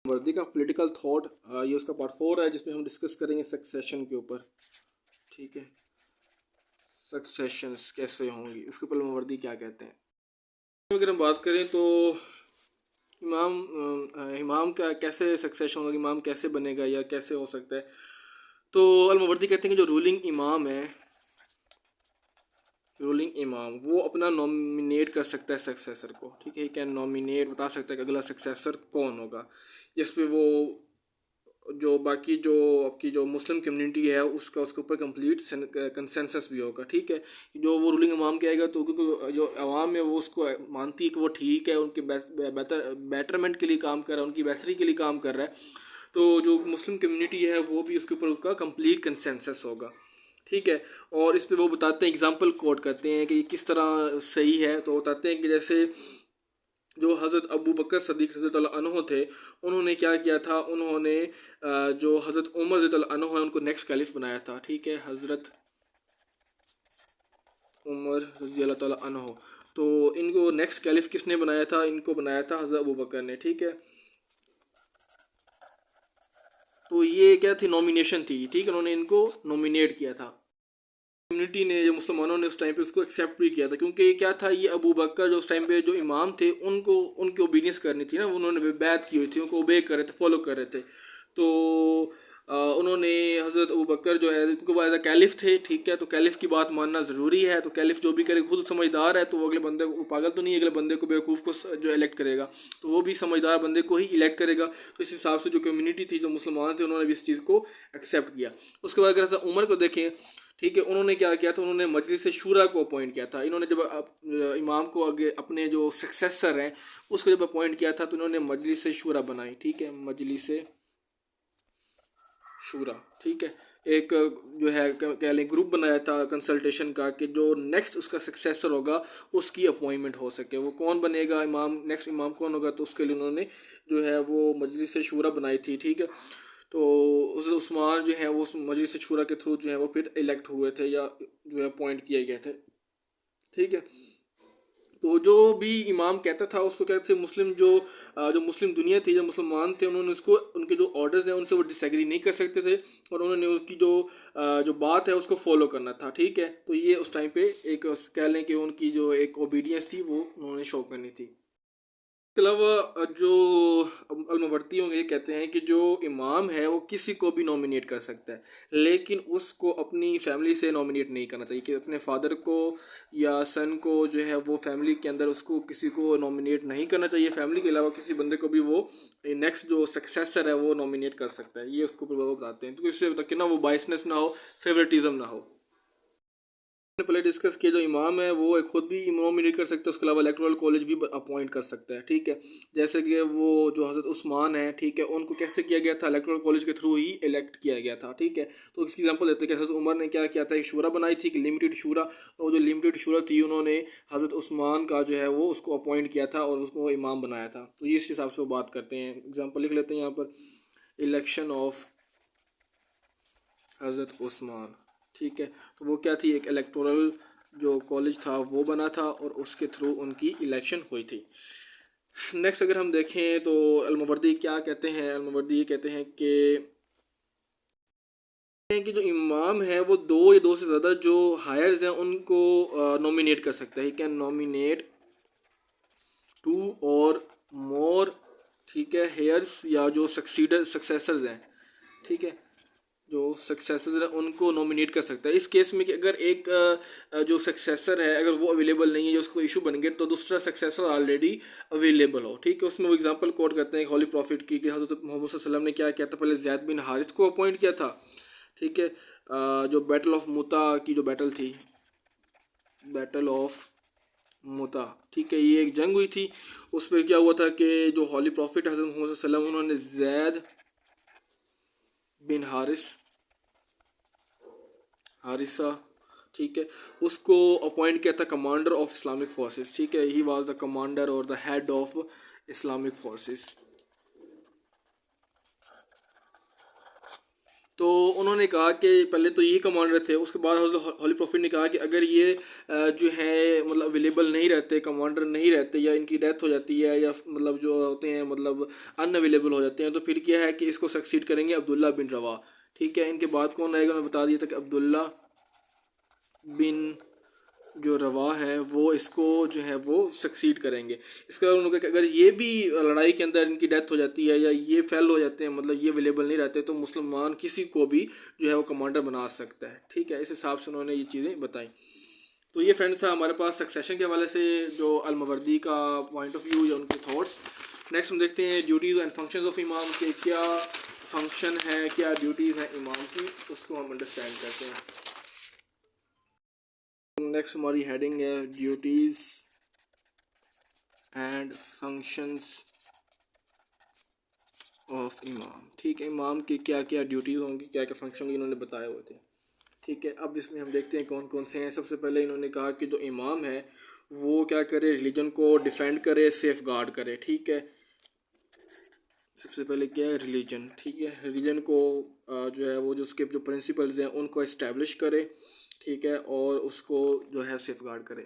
वर्दी का political thought, ये उसका पार्ट 4 है जिसमें हम डिस्कस करेंगे सक्सेशन के ऊपर। ठीक है, सक्सेशंस कैसे होंगी, उसके ऊपर वर्दी क्या कहते हैं। अगर हम बात करें तो इमाम का कैसे सक्सेशन होगा, इमाम कैसे बनेगा या कैसे हो सकता है। तो अल-मावर्दी कहते हैं कि जो रूलिंग इमाम है, रूलिंग इमाम वो अपना नॉमिनेट कर सकता है सक्सेसर को। ठीक है, कैन नॉमिनेट, बता सकता है कि अगला सक्सेसर कौन होगा, जिस पे वो जो बाकी जो आपकी जो मुस्लिम कम्युनिटी है उसका उसके ऊपर कंप्लीट कंसेंसस भी होगा। ठीक है, जो वो रूलिंग इमाम के आएगा तो क्योंकि जो अवाम है वो उसको मानती है कि वो ठीक है, उनके बेटरमेंट के लिए काम कर रहा है, उनकी बेहतरी के लिए काम कर रहा है, तो जो मुस्लिम कम्युनिटी है वो भी उसके ऊपर उसका कंप्लीट कंसेंसस होगा। ठीक है, और इस पे वो बताते हैं, एग्जांपल कोट करते हैं कि ये किस तरह सही है। तो बताते हैं कि जैसे जो हज़रत अबू बकर सदीक़ रज़ी अल्लाह अन्हु थे, उन्होंने क्या किया था, उन्होंने जो हज़रत उमर रज़ी अल्लाह अन्हु है उनको नेक्स्ट कैलिफ बनाया था। ठीक है, हज़रत उमर रज़ी अल्लाह अन्हु, तो इनको नेक्स्ट कैलिफ किसने बनाया था, इनको बनाया था हज़रत अबू बकर ने। ठीक है, तो ये क्या थी, नॉमिनेशन थी। ठीक है, उन्होंने इनको नॉमिनेट किया था, कम्युनिटी ने, जो मुसलमानों ने उस टाइम पे उसको एक्सेप्ट भी किया था, क्योंकि ये क्या था, ये अबू बकर जो उस टाइम पे जो इमाम थे उनको उनकी ओबीडियंस करनी थी ना, उन्होंने बैत की हुई थी, उनको ओबे कर रहे थे, फॉलो कर रहे थे। तो उन्होंने हज़रत अबू बकर जो है, क्योंकि वो एज अ कैलिफ थे, ठीक है, तो कैलिफ की बात मानना ज़रूरी है। तो कैलिफ जो भी करे, खुद समझदार है, तो वो अगले बंदे को, पागल तो नहीं है, अगले बंदे को, बेवकूफ़ को जो इलेक्ट करेगा, तो वो भी समझदार बंदे को ही इलेक्ट करेगा। तो इस हिसाब से जो कम्युनिटी थी, जो मुसलमान थे, उन्होंने भी इस चीज़ को एक्सेप्ट किया। उसके बाद अगर उमर को देखें, ठीक है, उन्होंने क्या किया था, उन्होंने मजलिस शूरा को अपॉइंट किया था। इन्होंने जब इमाम को आगे अपने जो सक्सेसर हैं उसको जब अपॉइंट किया था, तो इन्होंने मजलिस शूरा बनाई। ठीक है, मजलिस शूरा। ठीक है, एक जो है कह लें ग्रुप बनाया था कंसल्टेशन का, कि जो नेक्स्ट उसका सक्सेसर होगा उसकी अपॉइंटमेंट हो सके। वो कौन बनेगा इमाम, नेक्स्ट इमाम कौन होगा, तो उसके लिए उन्होंने जो है वो मजलिस शूरा बनाई थी। ठीक है, तो उस उस्मान जो है वो उस मजलिस शूरा के थ्रू जो है वो फिर इलेक्ट हुए थे, या जो है अपॉइंट किए गए थे। ठीक है, तो जो भी इमाम कहता था उसको कहते थे मुस्लिम जो मुस्लिम दुनिया थी, जो मुसलमान थे, उन्होंने उसको, उनके जो ऑर्डर्स हैं उनसे वो डिसएग्री नहीं कर सकते थे, और उन्होंने उसकी जो बात है उसको फॉलो करना था। ठीक है, तो ये उस टाइम पे एक कह लें कि उनकी जो एक ओबीडियंस थी वो उन्होंने शो करनी थी। इसके अलावा जो अलमवर्ती होंगे, ये कहते हैं कि जो इमाम है वो किसी को भी नॉमिनेट कर सकता है, लेकिन उसको अपनी फैमिली से नॉमिनेट नहीं करना चाहिए, कि अपने फादर को या सन को जो है वो फैमिली के अंदर उसको किसी को नॉमिनेट नहीं करना चाहिए। फैमिली के अलावा किसी बंदे को भी वो नेक्स्ट जो सक्सेसर है वो नॉमिनेट कर सकता है। ये उसको वो बताते हैं, तो इससे ताकि ना वो बाइसनेस ना हो, फेवरेटिज्म ना हो। पहले डिस्कस किया, जो इमाम है वो खुद भी नॉमिनेट कर सकता है, उसके अलावा इलेक्टोरल कॉलेज भी अपॉइंट कर सकता है। ठीक है, जैसे कि वो जो हज़रत उस्मान है, ठीक है, उनको कैसे किया गया था, इलेक्टोरल कॉलेज के थ्रू ही इलेक्ट किया गया था। ठीक है, तो इसकी एग्जांपल देते हैं कि हज़रत उमर ने क्या किया था, एक शूरा बनाई थी, कि लिमिटेड शूरा, और जो लिमिटेड शूरा थी उन्होंने हज़रत उस्मान का जो है वो उसको अपॉइंट किया था और उसको इमाम बनाया था। तो इस हिसाब से वो बात करते हैं। एग्जाम्पल लिख लेते हैं यहाँ पर, इलेक्शन ऑफ हज़रत उस्मान। ठीक है, तो वो क्या थी, एक इलेक्टोरल जो कॉलेज था वो बना था और उसके थ्रू उनकी इलेक्शन हुई थी। नेक्स्ट अगर हम देखें तो अलमवर्दी क्या कहते हैं, अलमवर्दी ये कहते हैं कि जो इमाम है वो दो या दो से ज़्यादा जो हायर्स हैं उनको नॉमिनेट कर सकता है। ही कैन नॉमिनेट टू और मोर, ठीक है, हेयर्स, या जो सक्सेसर्स हैं, ठीक है, जो सक्सेसर है उनको नॉमिनेट कर सकता है। इस केस में कि अगर एक जो सक्सेसर है अगर वो अवेलेबल नहीं है, जो उसको इशू बन गया, तो दूसरा सक्सेसर ऑलरेडी अवेलेबल हो। ठीक है, उसमें वो एग्जांपल कोट करते हैं हॉली प्रॉफिट की, कि हज़रत मोहम्मद सल्लल्लाहु अलैहि वसल्लम ने क्या किया था, पहले ज़ैद बिन हारिस को अपॉइंट किया था। ठीक है, जो बैटल ऑफ मुता की जो बैटल थी, बैटल ऑफ मुता, ठीक है, ये एक जंग हुई थी। उसमें क्या हुआ था कि जो हॉली प्रॉफिट हज़रत मोहम्मद सल्लल्लाहु अलैहि वसल्लम, उन्होंने ज़ैद बिन हारिसा, ठीक है, उसको अपॉइंट किया था कमांडर ऑफ इस्लामिक फोर्सेस। ठीक है, ही वाज द कमांडर और the head of Islamic forces. तो उन्होंने कहा कि पहले तो यही कमांडर थे, उसके बाद हॉली प्रॉफिट ने कहा कि अगर ये जो है मतलब अवेलेबल नहीं रहते, कमांडर नहीं रहते, या इनकी डेथ हो जाती है, या मतलब जो होते हैं मतलब अनअवेलेबल हो जाते हैं, तो फिर क्या है कि इसको सक्सीड करेंगे अब्दुल्ला बिन रवा। ठीक है, इनके बाद कौन आएगा उन्होंने बता दिया था कि अब्दुल्ला बिन जो रवा है वो इसको जो है वो सक्सीड करेंगे। इसके बाद उन्होंने कहा कि अगर ये भी लड़ाई के अंदर इनकी डेथ हो जाती है या ये फेल हो जाते हैं, मतलब ये अवेलेबल नहीं रहते, तो मुसलमान किसी को भी जो है वो कमांडर बना सकता है। ठीक है, इस हिसाब से उन्होंने ये चीज़ें बताई। तो ये फ्रेंड्स था हमारे पास सक्सेशन के हवाले से जो अलमवर्दी का पॉइंट ऑफ व्यू या उनके थॉट्स। नेक्स्ट हम देखते हैं ड्यूटीज़ एंड फंक्शंस ऑफ इमाम के, क्या फंक्शन है, क्या ड्यूटीज़ हैं इमाम की, उसको हम अंडरस्टैंड करते हैं। नेक्स्ट हमारी हेडिंग है ड्यूटीज़ एंड फंक्शंस ऑफ इमाम। ठीक है, इमाम की क्या क्या ड्यूटीज़ होंगी, क्या क्या फंक्शन होंगे, इन्होंने बताए हुए थे। ठीक है, अब इसमें हम देखते हैं कौन कौन से हैं। सबसे पहले इन्होंने कहा कि जो इमाम है वो क्या करे, रिलीजन को डिफेंड करे, सेफ गार्ड करे। ठीक है, सबसे पहले क्या है, रिलीजन। ठीक है, रिलीजन को जो है वो जो उसके जो प्रिंसिपल्स हैं उनको इस्टेब्लिश करे। ठीक है, और उसको जो है सेफ गार्ड करे।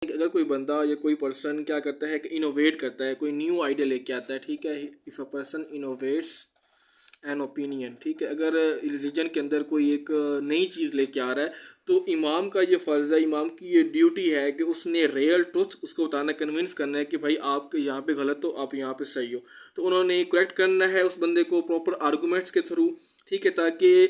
अगर कोई बंदा या कोई पर्सन क्या करता है कि इनोवेट करता है, कोई न्यू आइडिया लेके आता है, ठीक है, if a person innovates an opinion. ठीक है, अगर रिलीजन के अंदर कोई एक नई चीज़ लेके आ रहा है, तो इमाम का ये फ़र्ज़ है, इमाम की ये ड्यूटी है कि उसने रियल ट्रुथ उसको बताना, कन्विंस करना है कि भाई आप यहाँ पे गलत हो, आप यहाँ पे सही हो। तो उन्होंने करेक्ट करना है उस बंदे को प्रॉपर आर्गूमेंट्स के थ्रू। ठीक है, ताकि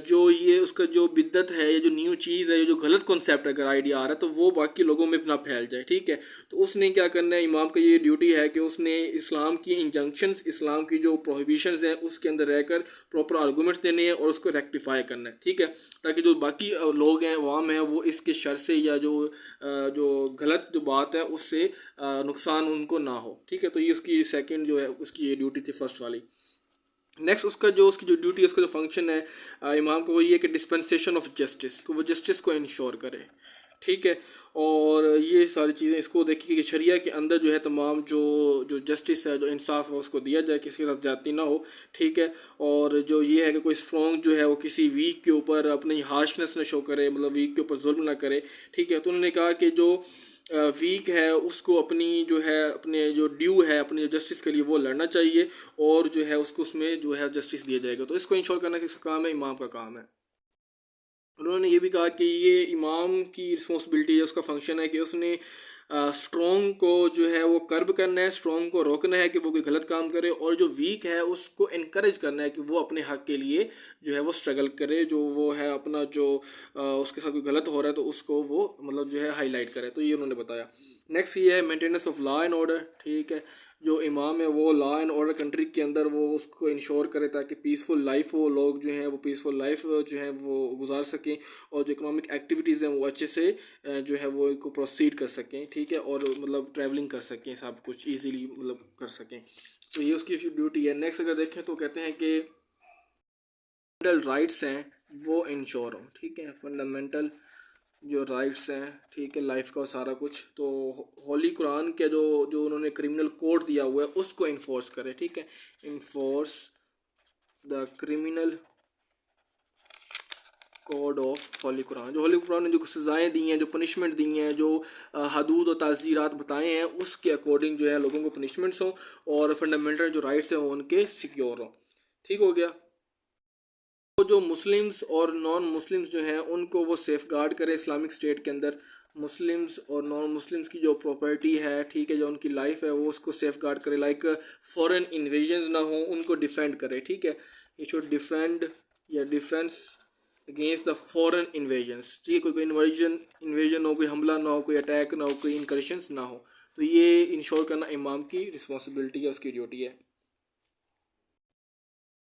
जो ये उसका जो बिद्दत है, या जो न्यू चीज़ है, जो गलत कॉन्सेप्ट अगर आइडिया आ रहा है, तो वो बाकी लोगों में ना फैल जाए। ठीक है, तो उसने क्या करना है, इमाम का ये ड्यूटी है कि उसने इस्लाम की इंजंक्शंस, इस्लाम की जो प्रोहिबिशंस हैं उसके अंदर रहकर प्रॉपर आर्गूमेंट्स देने हैं और उसको रेक्टिफाई करना है। ठीक है, ताकि जो बाकी लोग हैं, अवाम है, वो इसके शर से या जो गलत जो बात है उससे नुकसान उनको ना हो। ठीक है, तो ये उसकी सेकंड जो है उसकी ये ड्यूटी थी, फर्स्ट वाली। नेक्स्ट उसकी जो ड्यूटी है, उसका जो फंक्शन है इमाम को, वो ये कि डिस्पेंसेशन ऑफ जस्टिस, को वो जस्टिस को इंश्योर करे। ठीक है, और ये सारी चीज़ें इसको देखिए कि शरिया के अंदर जो है तमाम जो जस्टिस है, जो इंसाफ है, उसको दिया जाए, किसी के साथ जाती ना हो। ठीक है, और जो ये है कि कोई स्ट्रॉन्ग जो है वो किसी वीक के ऊपर अपनी हार्शनेस न शो करे, मतलब वीक के ऊपर जुल्म ना करे। ठीक है, तो उन्होंने कहा कि जो वीक है उसको अपनी जो है अपने जो ड्यू है, अपने जस्टिस के लिए वो लड़ना चाहिए, और जो है उसको उसमें जो है जस्टिस दिया जाएगा। तो इसको इंश्योर करना किसका काम है, इमाम का काम है। उन्होंने ये भी कहा कि ये इमाम की रिस्पॉन्सिबिलिटी है, उसका फंक्शन है कि उसने स्ट्रॉन्ग को जो है वो कर्ब करना है, स्ट्रॉन्ग को रोकना है कि वो कोई गलत काम करे, और जो वीक है उसको इनक्रेज करना है कि वो अपने हक के लिए जो है वो स्ट्रगल करे, जो वो है अपना जो उसके साथ कोई गलत हो रहा है तो उसको वो मतलब जो है हाईलाइट करे। तो ये उन्होंने बताया। नेक्स्ट ये है maintenance of law and order. ठीक है, जो इमाम है वो लॉ एंड ऑर्डर कंट्री के अंदर वो उसको इंश्योर करे, ताकि पीसफुल लाइफ वो लोग जो हैं वो पीसफुल लाइफ जो है वो गुजार सकें, और जो इकोनॉमिक एक्टिविटीज़ हैं वो अच्छे से जो है वो इनको प्रोसीड कर सकें। ठीक है, और मतलब ट्रैवलिंग कर सकें, सब कुछ ईजीली मतलब कर सकें। तो ये उसकी ड्यूटी है। नेक्स्ट अगर देखें तो कहते हैं कि फंडामेंटल राइट्स हैं वो इंश्योर हों। ठीक है, फंडामेंटल जो राइट्स हैं, ठीक है, लाइफ का सारा कुछ, तो होली कुरान के जो जो उन्होंने क्रिमिनल कोड दिया हुआ है उसको इन्फोर्स करे। ठीक है, enforce the criminal code of Holi Quran. जो होली कुरान ने जो सज़ाएँ दी हैं, जो पनिशमेंट दी हैं, जो हदूद और ताज़ीरात बताए हैं, उसके अकॉर्डिंग जो है लोगों को पनिशमेंट्स हों, और फंडामेंटल जो राइट्स हैं वो उनके सिक्योर हों। ठीक हो गया। तो जो मुस्लिम्स और नॉन मुस्लिम्स जो हैं उनको वो सेफ गार्ड करे इस्लामिक स्टेट के अंदर। मुस्लिम्स और नॉन मुस्लिम्स की जो प्रॉपर्टी है, ठीक है, जो उनकी लाइफ है वो उसको सेफ गार्ड करे, लाइक फॉरेन इन्वेजन ना हो, उनको डिफेंड करे। ठीक है, ये शुड डिफेंड या defence against the foreign invasions. ठीक है, कोई इन्वेजन हो, कोई हमला ना हो, कोई अटैक ना हो, कोई इनकर्शंस ना हो। तो ये इंश्योर करना इमाम की रिस्पॉन्सिबिलिटी है, उसकी ड्यूटी है।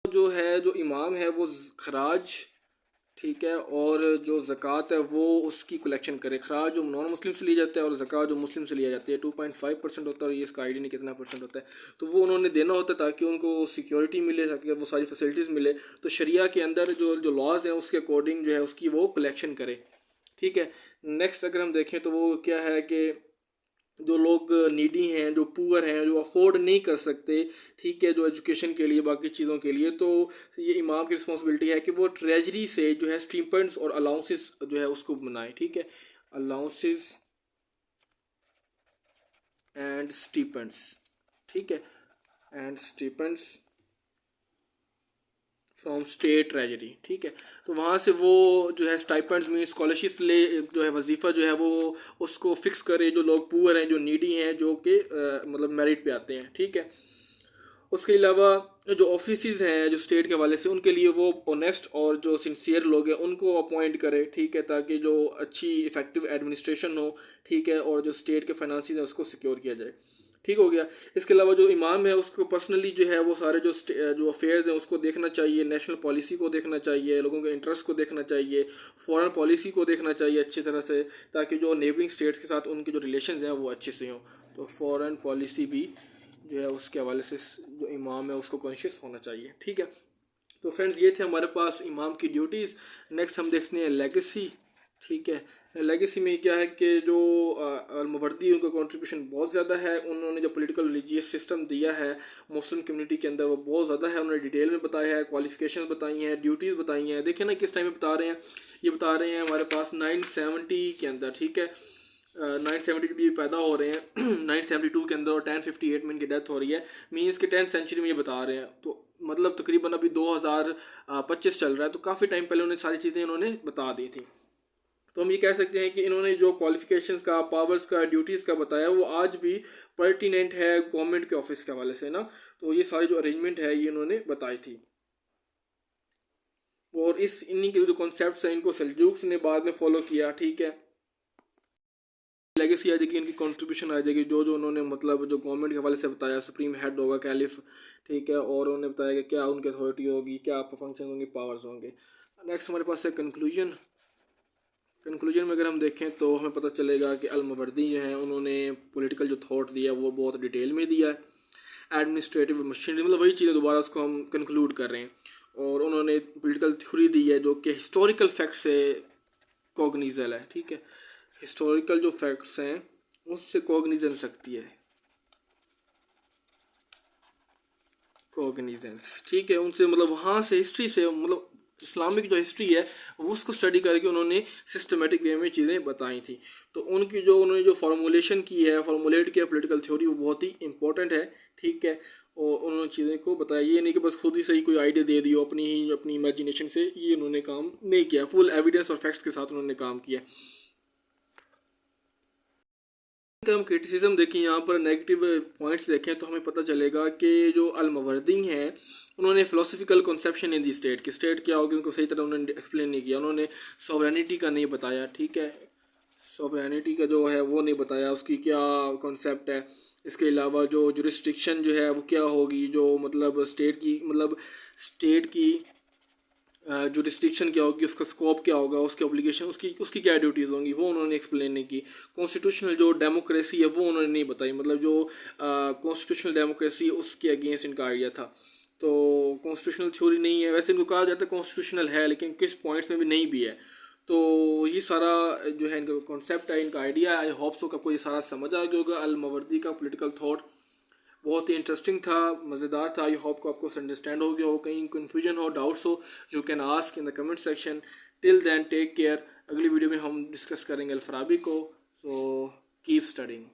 जो है जो इमाम है वो खराज, ठीक है, और जो ज़कात है वो उसकी कलेक्शन करे। खराज जो नॉन मुस्लिम से लिया जाता है और ज़कात जो मुस्लिम से लिया जाती है 2.5% होता है, और ये इसका आइडिया नहीं कितना परसेंट होता है। तो वो उन्होंने देना होता है ताकि उनको सिक्योरिटी मिले, ताकि वो सारी फैसिलिटीज़ मिले। तो शरिया के अंदर जो जो लॉज हैं उसके अकॉर्डिंग जो है उसकी वो कलेक्शन करे। ठीक है, नेक्स्ट अगर हम देखें तो वो क्या है कि जो लोग नीडी हैं, जो पुअर हैं, जो अफोर्ड नहीं कर सकते, ठीक है, जो एजुकेशन के लिए बाकी चीज़ों के लिए, तो ये इमाम की रिस्पॉन्सिबिलिटी है कि वो ट्रेजरी से जो है स्टीपेंड्स और अलाउंसेस जो है उसको बनाए, ठीक है, अलाउंसेस एंड स्टीपेंड्स, ठीक है, एंड स्टीपेंड्स फ्रॉम स्टेट ट्रेजरी, ठीक है। तो वहाँ से वो जो है स्टाइपेंड्स में स्कॉलरशिप ले, जो है वजीफ़ा जो है वो उसको फिक्स करे, जो लोग पुअर हैं, जो नीडी हैं, जो कि मतलब मेरिट पे आते हैं, ठीक है। उसके अलावा जो ऑफिसेज हैं जो स्टेट के हवाले से, उनके लिए वो ऑनेस्ट और जो सिंसियर लोग हैं उनको अपॉइंट करे, ठीक है, ताकि जो अच्छी इफेक्टिव एडमिनिस्ट्रेशन हो, ठीक है, और जो स्टेट के फाइनेंसिस हैं उसको सिक्योर किया जाए, ठीक हो गया। इसके अलावा जो इमाम है उसको पर्सनली जो है वो सारे जो अफेयर्स हैं उसको देखना चाहिए, नेशनल पॉलिसी को देखना चाहिए, लोगों के इंटरेस्ट को देखना चाहिए, फॉरेन पॉलिसी को देखना चाहिए अच्छी तरह से, ताकि जो नेबरिंग स्टेट्स के साथ उनके जो रिलेशंस हैं वो अच्छे से हों। तो फॉरेन पॉलिसी भी जो है उसके हवाले से जो इमाम है उसको कॉन्शियस होना चाहिए, ठीक है। तो फ्रेंड्स ये थे हमारे पास इमाम की ड्यूटीज़। नेक्स्ट हम देखते हैं लेगेसी, ठीक है। लेगेसी में क्या है कि जो अलमुबर्दी उनका कंट्रीब्यूशन बहुत ज़्यादा है, उन्होंने जो पॉलिटिकल रिलीजियस सिस्टम दिया है मुस्लिम कम्युनिटी के अंदर वो बहुत ज़्यादा है, उन्होंने डिटेल में बताया है, क्वालिफिकेशन बताई हैं, ड्यूटीज़ बताई हैं। देखिए ना किस टाइम में बता रहे हैं, ये बता रहे हैं हमारे पास 970 के अंदर, ठीक है, 970 भी पैदा हो रहे हैं 972 के अंदर, और 1058 में इनकी डेथ हो रही है, मीन्स के 10th सेंचुरी में ये बता रहे हैं। तो मतलब तकरीबन अभी 2025 चल रहा है, तो काफ़ी टाइम पहले उन्हें सारी चीज़ें इन्होंने बता दी थी। तो हम ये कह सकते हैं कि इन्होंने जो क्वालिफिकेशंस का, पावर्स का, ड्यूटीज़ का बताया वो आज भी पर्टिनेंट है गवर्नमेंट के ऑफिस के हवाले से ना। तो ये सारी जो अरेंजमेंट है ये इन्होंने बताई थी, और इस इन्हीं के जो कॉन्सेप्ट्स हैं इनको सेल्जूक्स ने बाद में फॉलो किया, ठीक है। लेगेसी आ जाएगी, इनकी कंट्रीब्यूशन आ जाएगी, जो जो उन्होंने मतलब जो गवर्नमेंट के हवाले से बताया, सुप्रीम हेड होगा कैलिफ, ठीक है, और उन्होंने बताया कि क्या उनकी अथॉरिटी होगी, क्या फंक्शन होंगे, पावर्स होंगे। नेक्स्ट हमारे पास है कंक्लूजन। कंक्लूजन में अगर हम देखें तो हमें पता चलेगा कि अलमवर्दी जो है उन्होंने पॉलिटिकल जो थॉट दिया वो बहुत डिटेल में दिया है। एडमिनिस्ट्रेटिव मशीनरी मतलब वही चीज़ें दोबारा उसको हम कंक्लूड कर रहे हैं, और उन्होंने पॉलिटिकल थ्योरी दी है जो कि हिस्टोरिकल फैक्ट से कॉग्निजल है, ठीक है, हिस्टोरिकल जो फैक्ट्स हैं उससे कॉग्निजेंस रखती है, कॉग्निजेंस, ठीक है, उनसे मतलब वहाँ से हिस्ट्री से मतलब इस्लामिक जो हिस्ट्री है वो उसको स्टडी करके उन्होंने सिस्टमेटिक वे में चीज़ें बताई थी। तो उनकी जो उन्होंने जो फार्मूलेशन की है, फार्मूलेट किया पॉलिटिकल थ्योरी, वो बहुत ही इंपॉर्टेंट है, ठीक है। और उन्होंने चीज़ें को बताया, ये नहीं कि बस खुद ही सही कोई आइडिया दे दियो अपनी इमेजिनेशन से, ये उन्होंने काम नहीं किया, फुल एविडेंस और फैक्ट्स के साथ उन्होंने काम किया। अगर हम क्रिटिसिज्म देखें, यहाँ पर नेगेटिव पॉइंट्स देखें, तो हमें पता चलेगा कि जो अलमवर्दी हैं उन्होंने फ़िलोसफिकल कंसेप्शन इन दी स्टेट की, स्टेट क्या होगी उनको सही तरह उन्होंने एक्सप्लेन नहीं किया, उन्होंने सॉवरेनिटी का नहीं बताया, ठीक है, सॉवरेनिटी का जो है वो नहीं बताया, उसकी क्या कॉन्सेप्ट है। इसके अलावा जो जुरिस्डिक्शन जो है वो क्या होगी, जो मतलब स्टेट की जुरिस्डिक्शन क्या होगी, उसका स्कोप क्या होगा, उसके ऑब्लिगेशन, उसकी उसकी क्या ड्यूटीज़ होंगी, वो उन्होंने एक्सप्लेन नहीं की। कॉन्स्टिट्यूशनल जो डेमोक्रेसी है वो उन्होंने नहीं बताई, मतलब जो कॉन्स्टिट्यूशनल डेमोक्रेसी उसके अगेंस्ट इनका आइडिया था। तो कॉन्स्टिट्यूशनल थ्योरी नहीं है, वैसे इनको कहा जाता है कॉन्स्टिट्यूशनल है, लेकिन किस पॉइंट्स में भी नहीं भी है। तो ये सारा जो है इनका कॉन्सेप्ट है, इनका आइडिया है। आई होप सो आपको ये सारा समझ आ गया होगा। अलमवर्दी का पॉलिटिकल थॉट बहुत ही इंटरेस्टिंग था, मज़ेदार था। आई होप को आपको अंडरस्टैंड हो गया हो, कहीं कन्फ्यूजन हो, डाउट्स हो, you can ask in the comment section. Till then take care. अगली वीडियो में हम डिस्कस करेंगे अल फराबी को। So keep studying.